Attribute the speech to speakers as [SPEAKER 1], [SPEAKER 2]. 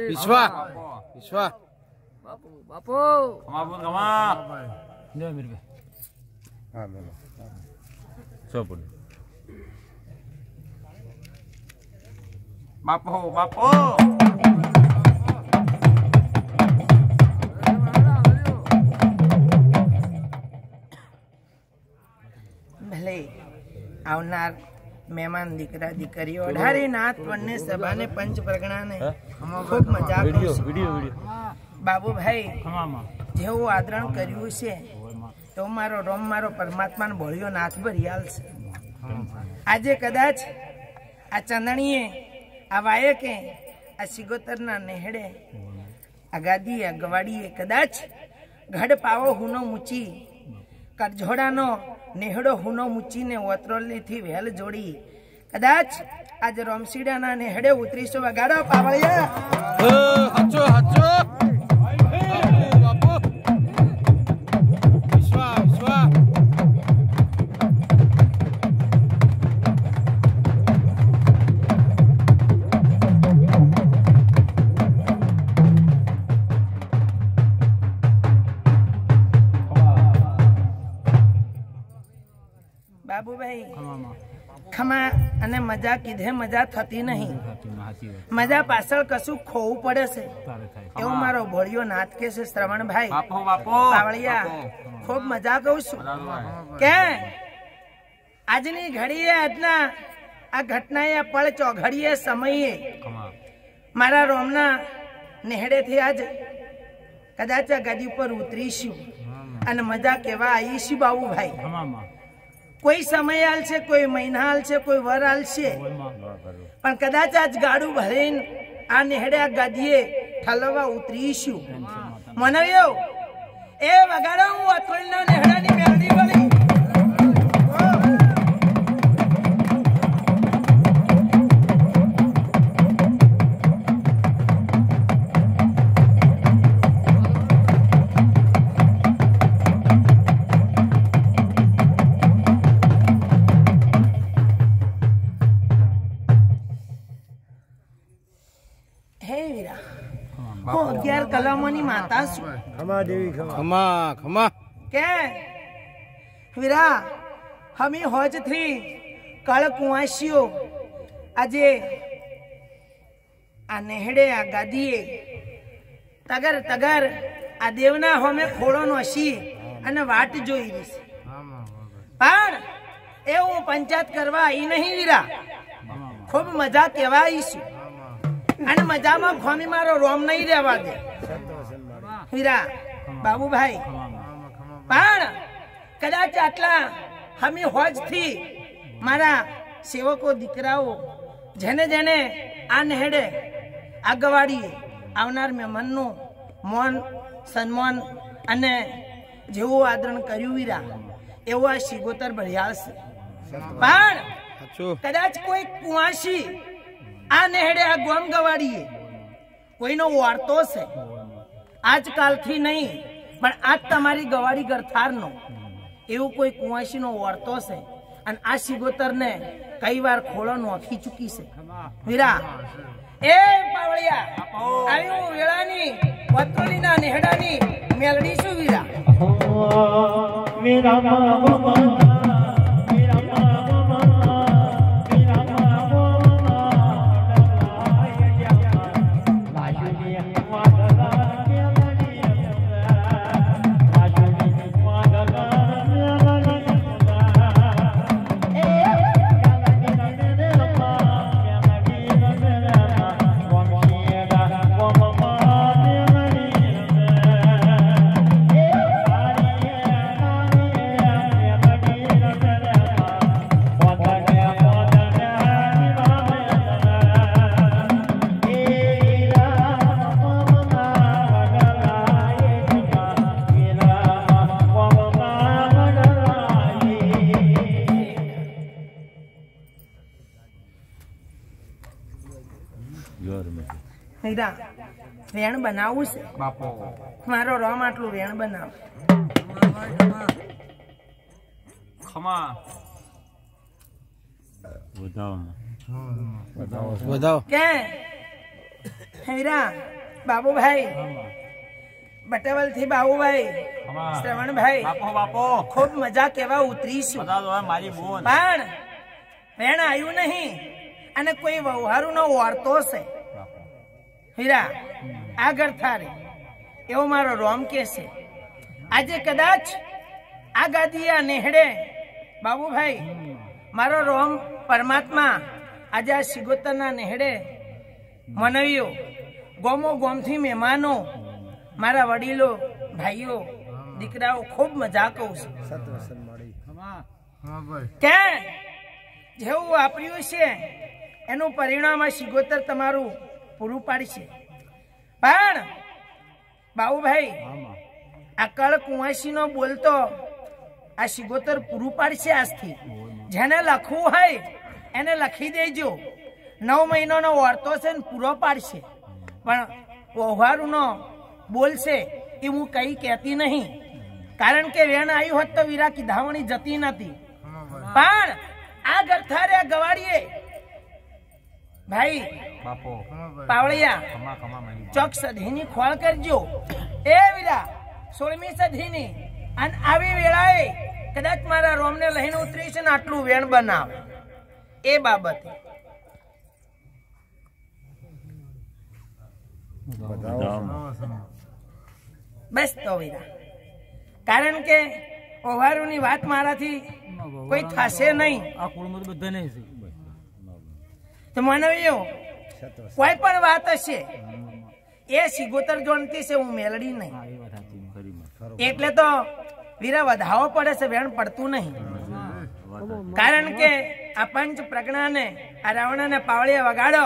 [SPEAKER 1] विश्वा विश्वा
[SPEAKER 2] बापू बापू
[SPEAKER 3] बापू बापू
[SPEAKER 2] भले आवनार मेहमान दीकरा दीकरीओ अढारे नाथ वन्ने सभा ने पंच प्रगणा ने खूब मजा बाबू भाई जेवो आदरण कर्યું છે તો મારો રોમ મારો પરમાત્માનો ભળ્યો નાથ ભરિયાલ છે આજે કદાચ આ ચંદણીએ આ વાયકે આ સિગોતરના નેહડે આ ગાદી આ ગવાડીએ કદાચ ઘડ પાવો હુનો મૂચી કરજોડાનો નેહડો હુનો મૂચીને ઓતરોલથી વેલ જોડી કદાચ આજ રોમસીડાના નેહડે ઉતરીસો વગાડો પાવળિયા
[SPEAKER 1] હચો હચો બાપુ વિશ્વા વિશ્વા
[SPEAKER 2] બાબુભાઈ ખમા અને મજા કીધે મજા થતી નહીં મજા પાછળ કશું ખોવું પડે છે એવું મારો ભોળિયો નાથ કે છે શ્રવણભાઈ પાવળિયા ખૂબ મજા કહું છું કે આજની ઘડીએ આજના આ ઘટનાએ પળ ચોઘડીએ સમયે મારા રોમના નેહડેથી આજ કદાચ આ ગાદી ઉપર ઉતરીશું અને મજા કેવા આવીશું બાબુભાઈ कोई समय आल छे कोई महीना आल छे कोई वर आल छे पण कदाच आज गाड़ू भरीन आ नेहड़े आ गादीए ठलवा उतरीशु मनव्यो ए वगाड़ो हूँ अतोलना नेहड़ानी मेलडी वाली कलामोनी माता
[SPEAKER 1] खमा देवी खमा खमा
[SPEAKER 2] के वीरा हमी होज थी कल कुआसियो आजे आ नेहड़े आ गादीए तगर तगर आ देवना होमे खोड़ो नोशी अने वाट जोई रही छे पण एवं पंचायत करवा आई नहीं वीरा खूब मजा केवा आईशु अने मजा में खोमी मारो रोम नहीं रेवा दे वीरा बाबू भाई पण कदाच आटला हमी होज थी मारा सेवको दीकराओ जेने जेने आ नेहड़े आगवाड़ी आवनार मेहमान नु मोन सन्मान અને જેવું આદરણ કર્યું વીરા એવું આ શિગોતર ભળિયાળ છે. પણ કદાચ કોઈ કુવાસી આ નેહડે આ ગોમ ગવાડીએ કોઈનો વાર્તો છે આજકાલથી નહીં પણ આજ તમારી ગવાડી ગરથારનો એવું કોઈ કુવાસીનો વાર્તો છે અને આ શિગોતર ને કઈ વાર ખોળો નોખી ચૂકી છે. વીરા એ પાવળિયા આવ્યું વેળાની વતોલીના નેહડાની મેલડી શું વીરા? વેણ બનાવવું છે મારો રોમ આટલું વેણ બનાવ. કે હીરા બાબુભાઈ બટેવલ થી બાબુભાઈ શ્રવણભાઈ ખૂબ મજા કેવા ઉતરીશું પણ વેણ આવ્યું નહીં અને કોઈ વ્યવહારુ નો વાર્તો છે હીરા આગળ થારે એવો મારો રોમ કે છે. આજે કદાચ આ ગાદી આ નેહડે બાબુભાઈ મારો રોમ પરમાત્મા આજે આ શિગોતરના નેહડે મનવ્યો ગોમો ગોમથી મહેમાનો મારા વડીલો ભાઈઓ દીકરાઓ ખૂબ મજા કહું છું કે જેવું વાપર્યું છે એનું પરિણામ આ શિગોતર તમારું પૂરું પાડશે. પણ બાબુભાઈ આ કળ કુંવાસી નો બોલતો આ શિગોતર પૂરું પાડશે આજથી. જેને લખવું હોય એને લખી દેજો. 9 મહિનાનો વાર્તો છે ને પૂરો પાડશે પણ વ્યવહારુ નો બોલશે એ હું કઈ કહેતી નહીં કારણ કે વેણ આવ્યું હોત તો વીરા કીધાવણી જતી નથી. પણ આ ગરથારે ગવાડીએ ભાઈ પાવળિયા ચોક સધીની ખોળ કરજો એ વીરા 16મી સધીની અને આવી વેળાએ કદાચ મારા રોમને લઈને ઉતરી છે ને આટલું વેણ બનાવ એ બાબતે બસ તો વીરા કારણ કે ઓવારુની વાત મારાથી કોઈ થશે નહીં. આ કુળમાં તો બધા નહીં તો માનવીઓ કોઈ પણ વાત હશે એ શિગોતર જોનતી છે હું મેલડી નહીં એટલે તો વીરા વધાવો પડે છે વેણ પડતું નહીં કારણ કે આ પંચ પ્રજ્ઞાને આ રાવણને પાવળિયા વગાડો.